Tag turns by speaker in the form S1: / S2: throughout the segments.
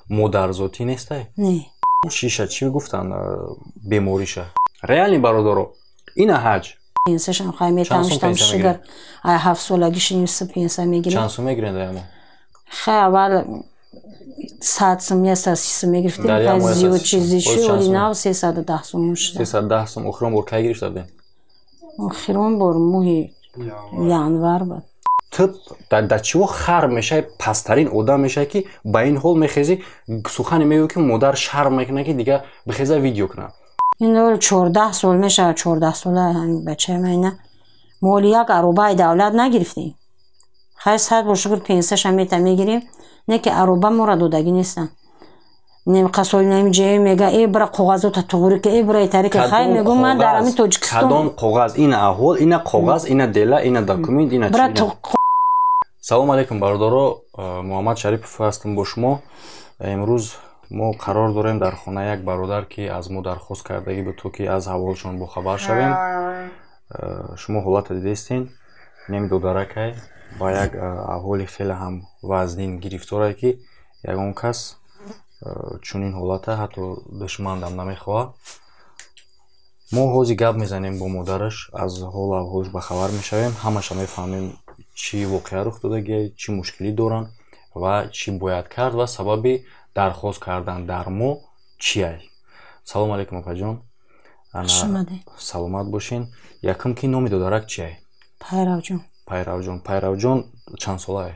S1: модарзотӣ нестай?
S2: Не.
S1: Чиша чӣ гуфтан бемориша? Реални бародаро. Ина ҳаҷ.
S2: Пенсияшам хай метамиштам шигар. Ай 7 солагиш нимса пенсия мегирем.
S1: Чанд сум мегирен даёмо?
S2: Хай аввал 100 сум я 130 сум мегирифтем. Хай зиёд чизи шо инав 310 сум шуд.
S1: 310 сум охирон бор кай гирифтадем?
S2: Охирон бор моҳи январ буд.
S1: Тип дар чӣ воқт хар мешай, пасттарин одам мешай ки ба ин ҳол мехези сухане мегӯй ки модар шарм мекунад ки дига бихеза видео кунад.
S2: ин 14 сол мешавад 14 сола бачаи майна моли як аробаи давлат нагирифтем. хай сад бо шукр пенсияша мегирем. Не ки ароба мора додагӣ нестан. нем қасоли намиҷаи мега бра қоғазота туғури ки бра тарики хай мегӯ ман дар ами Тоҷикистон
S1: кадом қоғаз ина аҳвол ина қоғаз ина дела ина документ ина чӣ? Салом алейкум бародаро, Муҳаммад Шарипов ҳастам бо шумо. Имрӯз мо қарор дорем дар хона як бародар ки аз мо дархост кардагӣ буд то ки аз ҳаволшон бохабар шавем. Шумо ҳолата дидестин, неми додаракай ба як аҳволи хеле ҳам вазнин гирифторае ки ягон кас чунин ҳолата ҳатто душмандам намехоҳад. мо ҳозир гап мезанем бо модараш, аз ҳолу аҳволш бахабар мешавем, ҳамаша мефаҳмем чӣ воқеа рух додагияй, чӣ мушкилӣ доранд ва чӣ бояд кард ва сабаби дархост кардан дар мо чияй. Салом алейкум опаҷон. Саломат бошин. Якум ки номи додарак чияй?
S2: Пайравҷон.
S1: Пайравҷон. Пайравҷон чанд солае?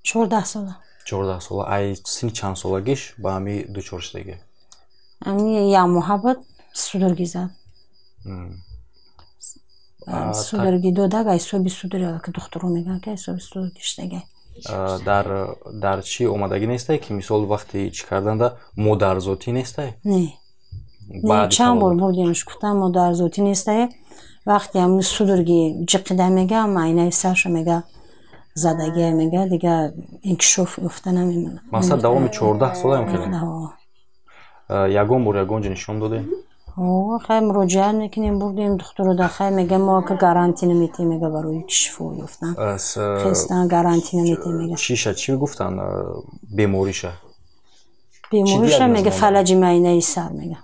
S2: 14 сола.
S1: 14 сола. Ай сини чанд солагиш ба ами дучор шудагӣ?
S2: Ами як моҳа буд судоргӣ зад. Судоргӣ додак ай соби судорӣ ки духтуро мегӯянд ки ай соби судоргӣ шудагӣ. Дар чӣ омадагӣ нестай ки мисол вақти чӣ карданда модарзотӣ нестай? Не. Чанд бор бурдемш гуфтам модарзотӣ нестай. Вақти ами судоргӣ ҷиқида мега майнаи сарша мега задагия мега дига инкишоф ёфта намемонад.
S1: Мақсад давоми 14 сола ам хеле. Ягон бор ягон ҷо нишон додем?
S2: хай муроҷиат мекунем бурдем духтуро да хай мега мо ки гарантӣ наметем мега барои шифо ёфтан. Хестан гарантӣ наметем мега.
S1: Чиша чӣ гуфтан бемориша?
S2: Бемориша мега фалаҷи майнаи сар мега.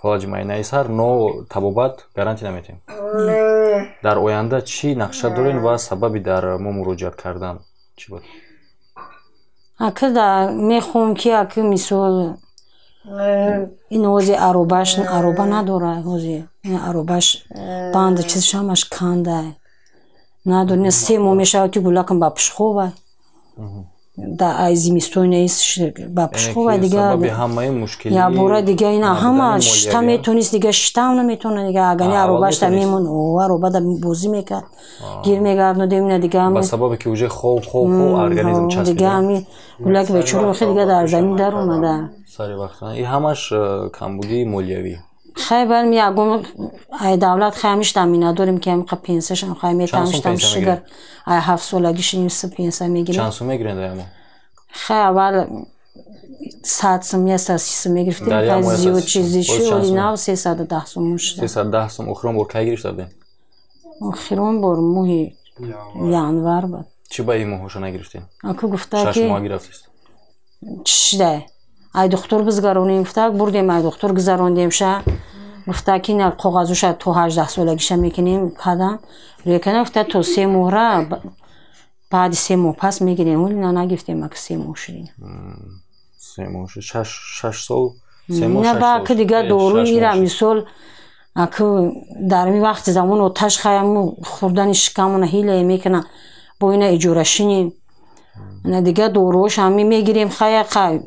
S1: Фалаҷи майнаи сар, но табобат гарантӣ наметем. Дар оянда чӣ нақша дорен ва сабаби дар мо муроҷиат кардан чӣ буд?
S2: Аки да мехоҳам ки аки мисол ин ҳози аробаш ароба надорад ҳози ин аробаш банд чизш ҳамаш канда надорад 3 моҳ мешавад ки гулакам ба пушхова да ай зимистон нест ба пушхова дига
S1: сабаби ҳамаи мушкилӣ
S2: я бора дига ина ҳама шта метонист дига штам наметона дига агани аробаш да мемон ароба да бозӣ мекард гир мегардонем ина дига
S1: ба сабабе ки уже хоб организм часпид
S2: дига ами гулак бечора охи дига дар замин дар омада
S1: сари вақтан и ҳамаш камбудии молиявӣ.
S2: хай барм ягон ай давлат хаймиш тамина дорем ки амқа пенсияшам хай метамиштам шигар ай 7 солагиш нимса пенсия мегирем.
S1: Чанд сум мегирен даёмо?
S2: хай аввал 100 сум я 130 сум мегирифтем. Хай зиёд чизи шо инав 310 сум шуд.
S1: 310 сум охирон бор кай гирифтадем?
S2: охирон бор моҳи январ буд.
S1: Чӣ ба ин моҳоша нагирифтем?
S2: аку гуфта ки
S1: 6 моҳ гирифтист.
S2: чида ай духтур бизгаронем гуфта бурдем ай духтур гузарондемша гуфта ки на қоғазуша то 18 солагиша мекунем кадам лекана гуфта то 3 моҳра баъди 3 моҳ пас мегирем вале на нагирифтем аки 3 моҳ шудем.
S1: 3 моҳ 6 сол 3 моҳ 6
S2: на
S1: сол.
S2: ба аки дига дору ира мисол аки дар ми вақти замон оташ хаяму хурдани шикамона ҳилае мекунам бо ина иҷорашинем на дига доруош ҳами мегирем хая хай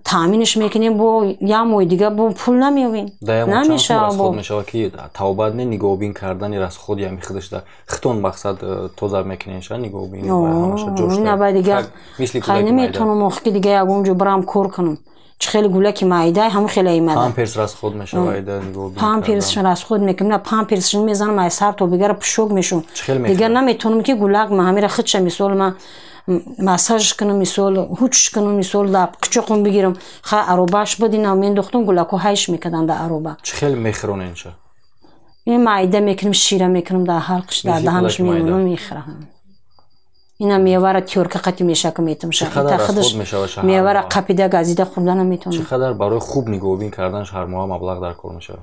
S2: таъминш мекунем бо як моҳи дига бо пул намеёбем.
S1: Намешавад мешавад ки тавбат не нигоҳубин кардани расходи ами худашда хитон мақсад тоза мекуненша нигоҳубин ҳамаша ҷошта.
S2: ина ба дига хай наметонам охи ки дига ягон ҷо барам кор кунам. Чӣ хеле гулаки майда ҳамн хеле имада.
S1: Памперс расход мешавад айда нигоҳубин.
S2: Памперс расход мекунам. Памперс мезанам ай сар то бигара пушок мешум. Дига наметонам ки гулак ма ҳамира хитша мисол ма массаж кунам мисол ҳучш кунам мисол да қучоқум бигирам хай аробаш будина мендохтам гулако ҳайш мекардам да ароба.
S1: Чӣ хеле мехироненша?
S2: ин майда мекунам шира мекунам да ҳалқиш да даҳанаш мемонам мехирам. اینا میواره تیورک قطی میشه که میتونم
S1: چقدر از خود میشه شهر
S2: میواره قپیده گازیده خوردن میتونم
S1: چقدر برای خوب نگاهبین کردنش هر ماه مبلغ در کار میشه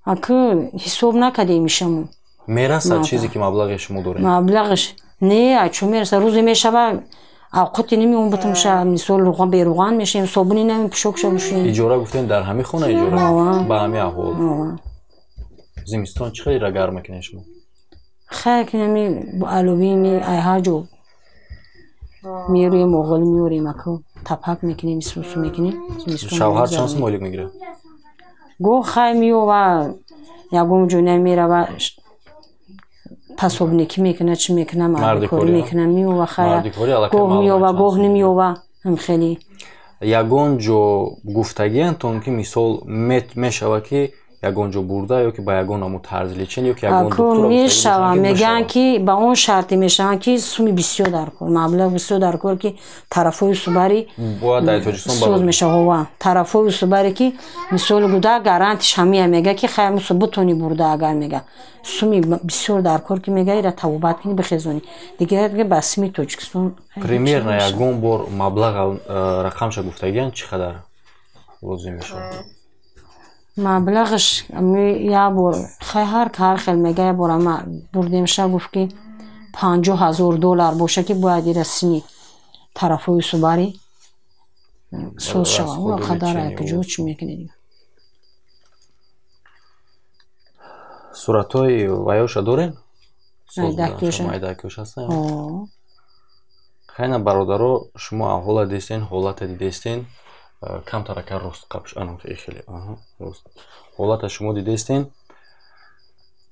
S2: اگه حساب نکرده میشم
S1: میرسه چیزی که مبلغش شما داره
S2: مبلغش نه چون میرسه روزی میشه اوقاتی نمیون بتم شه مثلا روغن به روغن میشیم صابونی نمی پشوک شه بشیم
S1: اجاره گفتین در همین خونه اجاره با همین احوال زمستون چقدر را گرم میکنه شما
S2: خیر که نمی با الوبین ای هاجو میروی مغول میوریم اکو تپک میکنیم سوسو میکنیم
S1: شوهر چند مالیک میگیره
S2: گو خیر میو و یگم جونه میره و پاسوبنیکی میکنه چی میکنه مردکوری میکنه میو و خیر گوه میو و گوه نمیو و هم خیلی
S1: یگان جو گفتگی انتون که مثال میشوه که یگان جو برده یا که با یگان همو طرز لیچین یا که یگان دکتر
S2: میشوه میگن که با اون شرطی میشوه که سومی بسیار در کار مبلغ بسیار در کار که طرفای سوبری سوز میشه هوا طرفای سوبری که مثال بوده گارانتیش همیه میگه که خیر مثل بتونی برده اگر میگه سومی بسیار در کار که میگه ایره توبت کنی بخیزونی دیگه دیگه بسمی توجکستون
S1: پریمیر نه یگان بار مبلغ رقمش گفتگی چقدر لازم میشه
S2: مبلغش یا بار خیر کار خیلی میگه یا بار ما بردیم شه گفت که $50,000 باشه که باید رسینی طرفای سوبری سوز شوه اون قدره که جو چی میکنه دیگه
S1: صورتای ویاش دارین؟
S2: مایدکیوش
S1: هستن؟ خیلی برادرها شما حالت دیستین حالت دیستین کم ترکه راست قبش انم خیلی حالت شما دیستین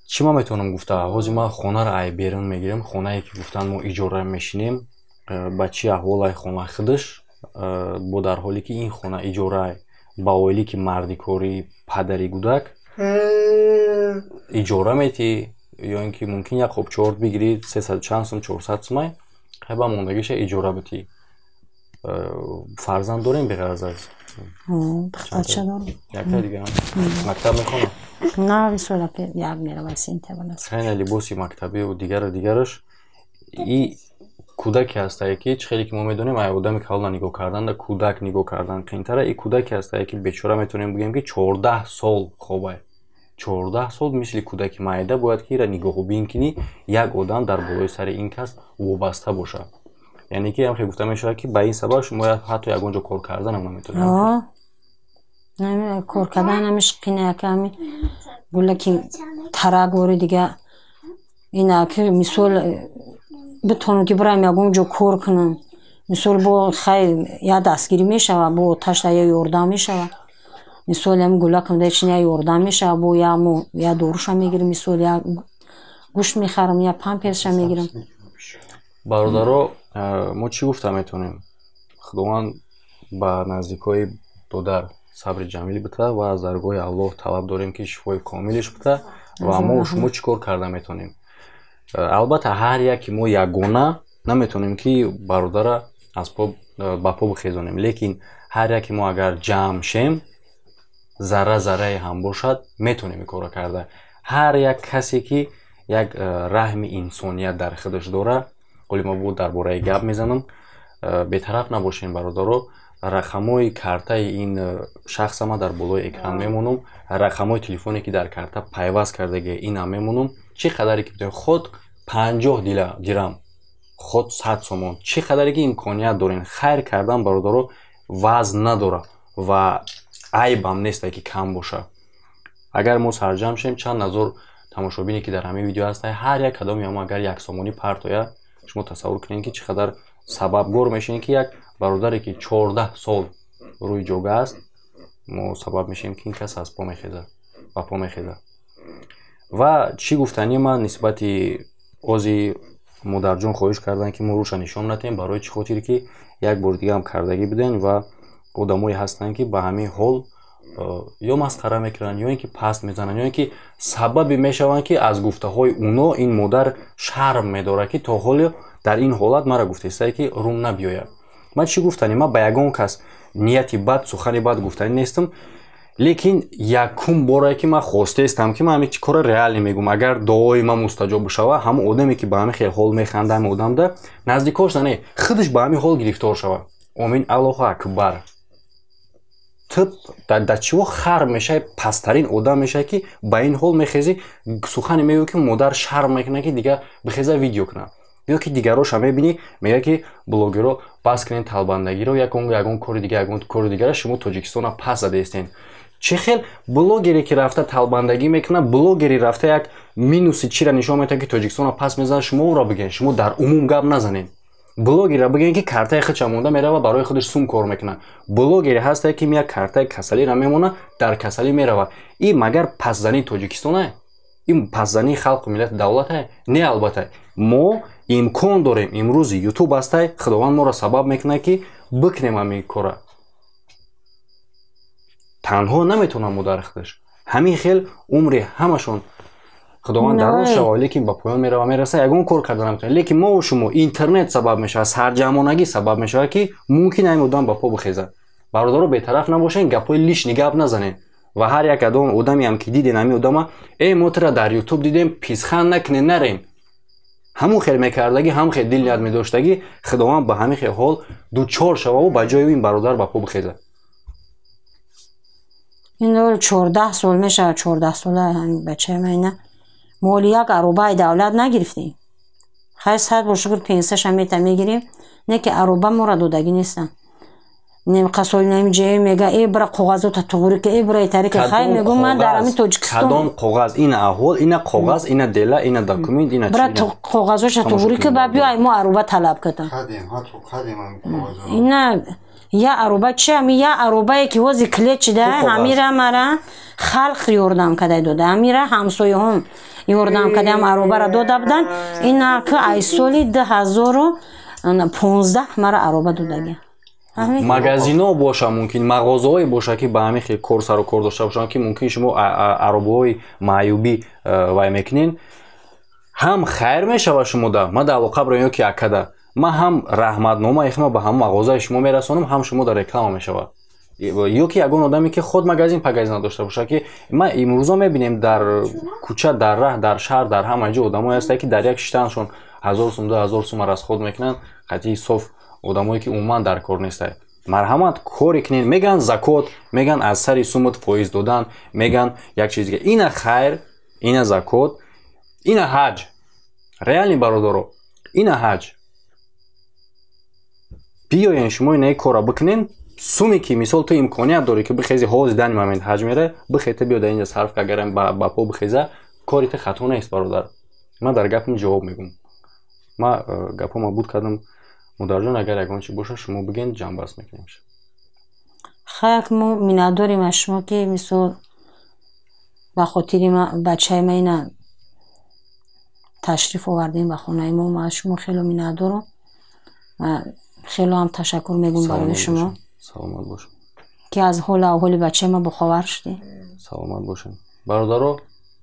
S1: چی ما میتونم گفته حاضی ما خونه را ای بیرون میگیریم خونه ای که گفتن ما اجاره میشینیم بچی احوال خونه خودش با در حالی که این خونه اجاره با اولی که مردی کاری پدری گودک اجاره میتی یا اینکه ممکن یک خوب چورت بگیرید 300 چند سوم 400 سوم خیلی موندگیش اجاره بتی فرزند داریم بغیر از
S2: بچه دارم
S1: یکی دیگه مکتب میخونه
S2: نه بسیار که یک میره واسه این تبان است
S1: خیلی لباسی مکتبی و دیگرش این کودک هسته که خیلی که ما میدونیم ای آدمی که حالا نگاه کردن در کودک نگاه کردن قینتره این کودک هسته که بیچاره میتونیم بگیم که 14 سال خوبه 14 سال مثل کودک مایده باید که را نگاه بین کنی یک آدم در بالای سر این کس وابسته باشه یعنی که هم خیلی گفته میشه که به این سبب شما حتی یک اونجا کار کردن هم نمیتونید
S2: نه کار کردن همش قینه کمی بوله که تراغوری دیگه اینا که مثال بتونم که برایم یک اونجا کار کنم مثال با خیلی یا دستگیری میشه و با تشت یا یوردان میشه مثال هم گوله کم دیچین یا یوردان میشه با یا دوروش هم میگیرم مثال یا گوشت میخرم یا پمپیرش هم میگیرم
S1: برادرها ما چی گفته میتونیم خداوند با نزدیکای دودر صبر جمیلی بده و از درگاه الله طلب داریم که شفای کاملش بده و ما شما چی کار کرده میتونیم البته هر یکی ما یگانه نمیتونیم که برادر از پا با پا بخیزونیم لیکن هر یکی ما اگر جمع شیم ذره هم باشد میتونیم کار کرده هر یک کسی که یک رحم انسانیت در خودش داره ولی ما بود درباره گپ میزنم بی‌طرف نباشین برادرها رقمای کارت این شخص ما در بالای اکران میمونم رقمای تلفنی که در کارت پیوست کرده اینا میمونم چه قدری که خود 50 درم خود 100 سومون چه قدری که امکانیت دارین خیر کردن برادرها وزن نداره و عیب هم نیست که کم باشه اگر ما سرجم شیم چند نظر تماشابینی که در همین ویدیو هست هر یک کدام یا اگر یک سومونی پرتویا شما تصور کنین که چقدر سببگور میشین که یک برادری که 14 سال روی جوگه است ما سبب میشیم که این کس از پا میخیزه و پا میخیزه و چی گفتنی من نسبتی اوزی مادر جان خواهش کردن که ما روش نشون ندیم برای چی خاطر که یک بار دیگه هم کردگی بدن و آدمایی هستن که به همین حال یا مسخره میکنن یا اینکه پست میزنن یا اینکه سبب میشون که از گفته های اونا این مادر شرم میداره که تا حال در این حالت مرا گفته است که روم نبیاید من چی گفتنی من به یگان کس نیتی بد سخنی بد گفتنی نیستم лекин якум боре ки ман хостаистам ки ман ҳамин чӣ кора реалӣ мегӯм агар доима мустаҷоб бишава ҳамон одаме ки ба ҳамин хел ҳол механда ҳамин одамда наздикош не худаш ба ҳамин ҳол гирифтор шава омин аллоҳу акбар тип дар чиво хар мешай пасттарин одам мешай ки ба ин ҳол мехези сухане мегӯ ки модар шарм мекуна ки дигар бихеза видео куна ё ки дигароша мебини мега ки блогеро пас кунен талбандагиро ягон кори дигар ягон кори дигара шумо тоҷикистона пас задестен чӣ хел блогере ки рафта талбандагӣ мекуна блогери рафта як минуси чира нишон метавад ки тоҷикистона пас мезанад шуморо бигӯен шумо дар умум гап назанед блогера бигӯен ки картаи худша монда мерава барои худаш сум кор мекуна блогере ҳастае ки меяк картаи касалира мемона дар касалӣ мерава ин магар пасзании тоҷикистонае ин пасзании халқу миллати давлатае не албатта мо имкон дорем имрӯз ютуб ҳастае худованд моро сабаб мекуна ки бикунем ҳамин кора танҳо наметавонам мо дар худаш ҳамин хел умри ҳамашон худованд дароз шава лекин ба поён мерава мераса ягон кор карда наметавонем лекин мо шумо интернет сабаб мешава сарҷамонагӣ сабаб мешава ки мумкин ҳамин одам ба по бихезад бародаро бетараф набошен гапҳои лишни гап назанен ва ҳар як одаме ам ки диден ҳамин одама мо тира дар ютуб дидем писхан накунем нарем ҳамун хел мекардагӣ ҳамун хел дил ният медоштагӣ худованд ба ҳамин хел ҳол дучор шававу ба ҷои ин бародар ба по бихезад
S2: ин 14 сол мешавад 14 сола ҳамин бачаи майна моли як аробаи давлат нагирифтем хай сад бо шукр пенсияша мегирем не ки ароба мора додагӣ нестам қасоли нами ҷое мега бира қоғазота туғури ки бира тариқи хай мегӯ ман дар ҳамин тоҷикистон
S1: кадом қоғаз ина аҳвол ина қоғаз ина дела ина документ ина
S2: бира қоғазоша туғури ки ба биё мо ароба талаб кардам ина я ароба чи ами я аробае ки вози клет чида ҳамира мара халқ ёрдам кадай дода ҳамира ҳамсояҳом ёрдам кадам аробара дода буданд ина ки ай соли 2015 мара ароба додагӣ
S1: магазино боша мумкин мағозаҳое боша ки ба ҳамин хел кор сару кор дошта бошанд ки мумкин шумо аробаҳои маъюбӣ вай мекунен ҳам хайр мешава шумода ма да алоқа бароем ё ки акада ма ҳам раҳматнома ихма ба ҳам мағозаи шумо мерасонам ҳам шумода реклама мешава ё ки ягон одаме ки худ магазин пагазин дошта боша ки ма имрӯза мебинем дар кӯча дар раҳ дар шаҳр дар ҳама ҷо одамое ҳастае ки дар як шиштанашон 1000 сум 2000 сум расход мекунанд қатъи соф одамое ки умуман дар кор нестае марҳамат коре кунен меган закот меган аз сари сумат фоиз додан меган як чиз дигар ина хайр ина закот ина ҳаҷ реални бародаро ина ҳаҷ биёен шумо инаи кора бикунен суме ки мисол ту имконият дорӣ ки бихези ҳози дани момент ҳаҷ мере бихета биё дар инҷа сарф ка агарам ба по бихеза кори ту хато нест бародар ман дар гапам ҷавоб мегӯм ма гапома буд кардам модарҷон агар ягон чи боша шумо бигӯен ҷамъбаст мекунем
S2: хаяк мо миннатдорем аз шумо ки мисол ба хотири бачаи ма ина ташриф овардем ба хонаи мо ма аз шумо хело миннатдорам хело ҳам ташаккур мегӯм барои шумо
S1: саломат бошед
S2: ки аз ҳолу аҳволи бачаи ма бохабар шудем
S1: саломат бошед бародаро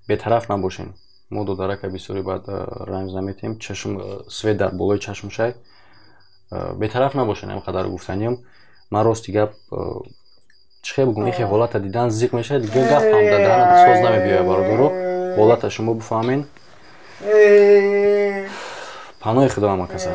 S1: бетараф набошен мо додарака бисёре баъд ранҷ заметем чашм свет дар болои чашмшай бетараф набошен ҳам қадар гуфтаниям ман рости гап чӣ хел бигӯм ихе ҳолата дидан зиқ мешавад дигар гапам дар даҳанат соз намебиёяд бародаро ҳолата шумо бифаҳмед паноҳи худоам акаса